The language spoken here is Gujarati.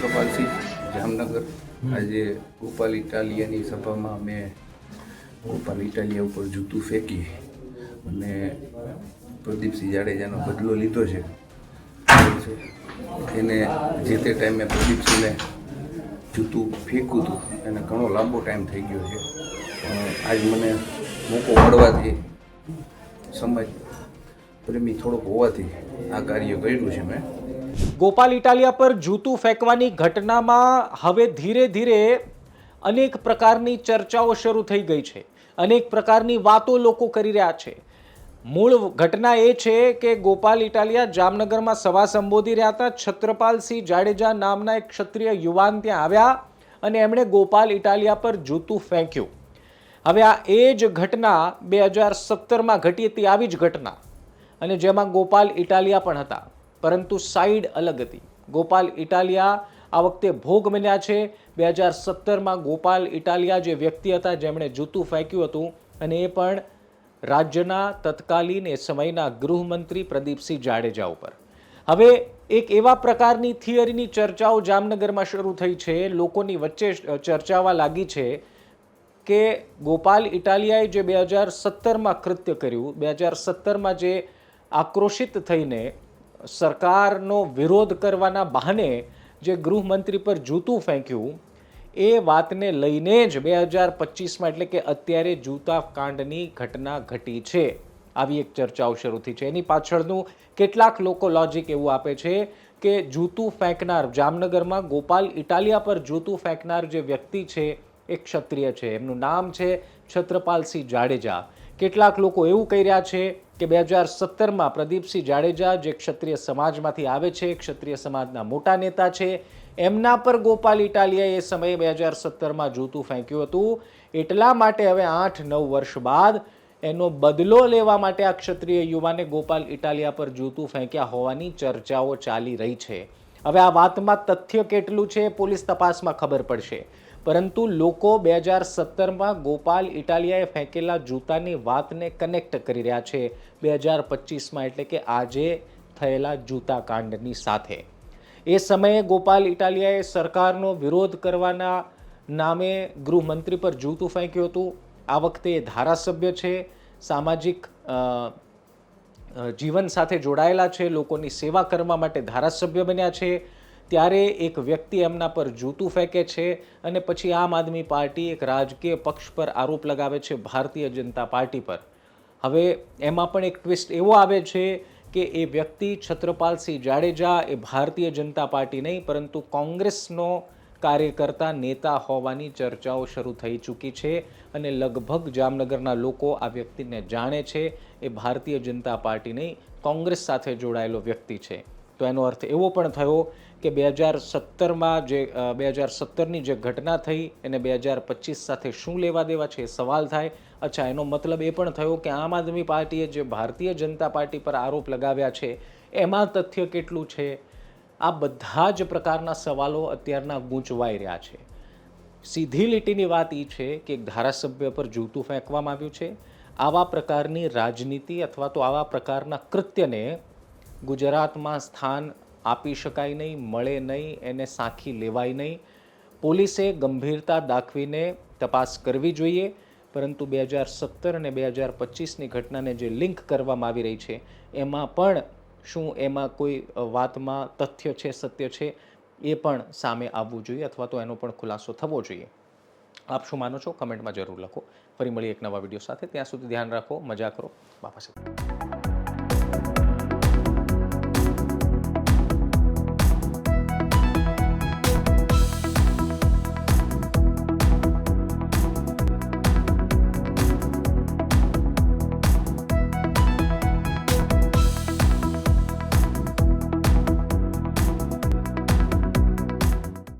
છત્રપાલસિંહ જામનગર। આજે ગોપાલ ઇટાલિયાની સભામાં અમે ગોપાલ ઇટાલિયા ઉપર જૂતું ફેંકી અને પ્રદીપસિંહ જાડેજાનો બદલો લીધો છે। એને જે તે ટાઈમે પ્રદીપસિંહને જૂતું ફેંક્યું હતું એને ઘણો લાંબો ટાઈમ થઈ ગયો છે। આજ મને મોકો મળવાથી સમાજ પ્રેમી થોડોક હોવાથી આ કાર્ય કર્યું છે મેં। ગોપાલ ઇટાલિયા પર જૂતું ફેંકવાની ઘટનામાં હવે ધીરે ધીરે અનેક પ્રકારની ચર્ચાઓ શરૂ થઈ ગઈ છે, અનેક પ્રકારની વાતો લોકો કરી રહ્યા છે। મૂળ ઘટના એ છે કે ગોપાલ ઇટાલિયા જામનગરમાં સભા સંબોધી રહ્યા હતા। છત્રપાલસિંહ જાડેજા નામના એક ક્ષત્રિય યુવાન ત્યાં આવ્યા અને એમણે ગોપાલ ઇટાલિયા પર જૂતું ફેંક્યું। હવે આ એ જ ઘટના 2017માં ઘટી હતી, આવી જ ઘટના, અને જેમાં ગોપાલ ઇટાલિયા પણ હતા, પરંતુ સાઈડ અલગ હતી। ગોપાલ ઇટાલિયા આ વખતે ભોગ બન્યા છે। 2017માં ગોપાલ ઇટાલિયા જે વ્યક્તિ હતા જેમણે જૂતું ફેંક્યું હતું, અને એ પણ રાજ્યના તત્કાલીન એ સમયના ગૃહમંત્રી પ્રદીપસિંહ જાડેજા ઉપર। હવે એક એવા પ્રકારની થિયરીની ચર્ચાઓ જામનગરમાં શરૂ થઈ છે, લોકોની વચ્ચે ચર્ચાવા લાગી છે કે ગોપાલ ઇટાલિયાએ જે 2017માં કૃત્ય કર્યું, 2017માં જે આક્રોશિત થઈને સરકારનો વિરોધ કરવાના બહાને જે ગૃહમંત્રી પર જૂતું ફેંક્યું, એ વાતને લઈને જ 2025માં એટલે કે અત્યારે જૂતા કાંડની ઘટના ઘટી છે। આવી એક ચર્ચાઓ શરૂ થઈ છે। એની પાછળનું કેટલાક લોકો લોજિક એવું આપે છે કે જૂતું ફેંકનાર, જામનગરમાં ગોપાલ ઇટાલિયા પર જૂતું ફેંકનાર જે વ્યક્તિ છે એ ક્ષત્રિય છે, એમનું નામ છે છત્રપાલસિંહ જાડેજા। કેટલાક લોકો એવું કહી રહ્યા છે કે 2017માં પ્રદીપસિંહ જાડેજા જે ક્ષત્રિય સમાજમાંથી આવે છે, ક્ષત્રિય સમાજના મોટા નેતા છે, એમના પર ગોપાલ ઇટાલિયાએ એ સમયે 2017માં જૂતું ફેંક્યું હતું, એટલા માટે હવે 8-9 વર્ષ બાદ એનો બદલો લેવા માટે આ ક્ષત્રિય યુવાને ગોપાલ ઇટાલિયા પર જૂતું ફેંક્યા હોવાની ચર્ચાઓ ચાલી રહી છે। હવે આ વાતમાં તથ્ય કેટલું છે પોલીસ તપાસમાં ખબર પડશે, પરંતુ લોકો 2017માં ગોપાલ ઇટાલિયાએ ફેંકેલા જૂતાની વાતને કનેક્ટ કરી રહ્યા છે 2025માં, એટલે કે આજે થયેલા જૂતા કાંડની સાથે। એ સમયે ગોપાલ ઇટાલિયાએ સરકારનો વિરોધ કરવાના નામે ગૃહમંત્રી પર જૂતું ફેંક્યું હતું। આ વખતે એ ધારાસભ્ય છે, સામાજિક જીવન સાથે જોડાયેલા છે, લોકોની સેવા કરવા માટે ધારાસભ્ય બન્યા છે, ત્યારે એક વ્યક્તિ એમના પર જૂતું ફેંકે છે અને પછી આમ આદમી પાર્ટી એક રાજકીય પક્ષ પર આરોપ લગાવે છે, ભારતીય જનતા પાર્ટી પર। હવે એમાં પણ એક ટ્વિસ્ટ એવો આવે છે કે એ વ્યક્તિ છત્રપાલસિંહ જાડેજા એ ભારતીય જનતા પાર્ટી નહીં પરંતુ કોંગ્રેસનો કાર્યકર્તા નેતા હોવાની ચર્ચાઓ શરૂ થઈ ચૂકી છે, અને લગભગ જામનગરના લોકો આ વ્યક્તિને જાણે છે। એ ભારતીય જનતા પાર્ટી નહીં, કોંગ્રેસ સાથે જોડાયેલો વ્યક્તિ છે। તો એનો અર્થ એવો પણ થયો કે 2017માં જે 2017ની જે ઘટના થઈ એને 2025 સાથે શું લેવા દેવા છે એ સવાલ થાય। અચ્છા, એનો મતલબ એ પણ થયો કે આમ આદમી પાર્ટીએ જે ભારતીય જનતા પાર્ટી પર આરોપ લગાવ્યા છે એમાં તથ્ય કેટલું છે? આ બધા જ પ્રકારના સવાલો અત્યારના ગૂંચવાઈ રહ્યા છે। સીધી લીટીની વાત એ છે કે એક ધારાસભ્ય પર જૂતું ફેંકવામાં આવ્યું છે। આવા પ્રકારની રાજનીતિ અથવા તો આવા પ્રકારના કૃત્યને ગુજરાતમાં સ્થાન આપી શકાય નહીં, મળે નહીં, એને સાંખી લેવાય નહીં। પોલીસે ગંભીરતા દાખવીને તપાસ કરવી જોઈએ, પરંતુ 2017 અને 2025ની ઘટનાને જે લિંક કરવામાં આવી રહી છે એમાં પણ શું એમાં કોઈ વાતમાં તથ્ય છે, સત્ય છે, એ પણ સામે આવવું જોઈએ અથવા તો એનો પણ ખુલાસો થવો જોઈએ। આપ શું માનો છો? કમેન્ટમાં જરૂર લખો। ફરી મળીએ એક નવા વિડીયો સાથે, ત્યાં સુધી ધ્યાન રાખો, મજા કરો, બાપા સાથે।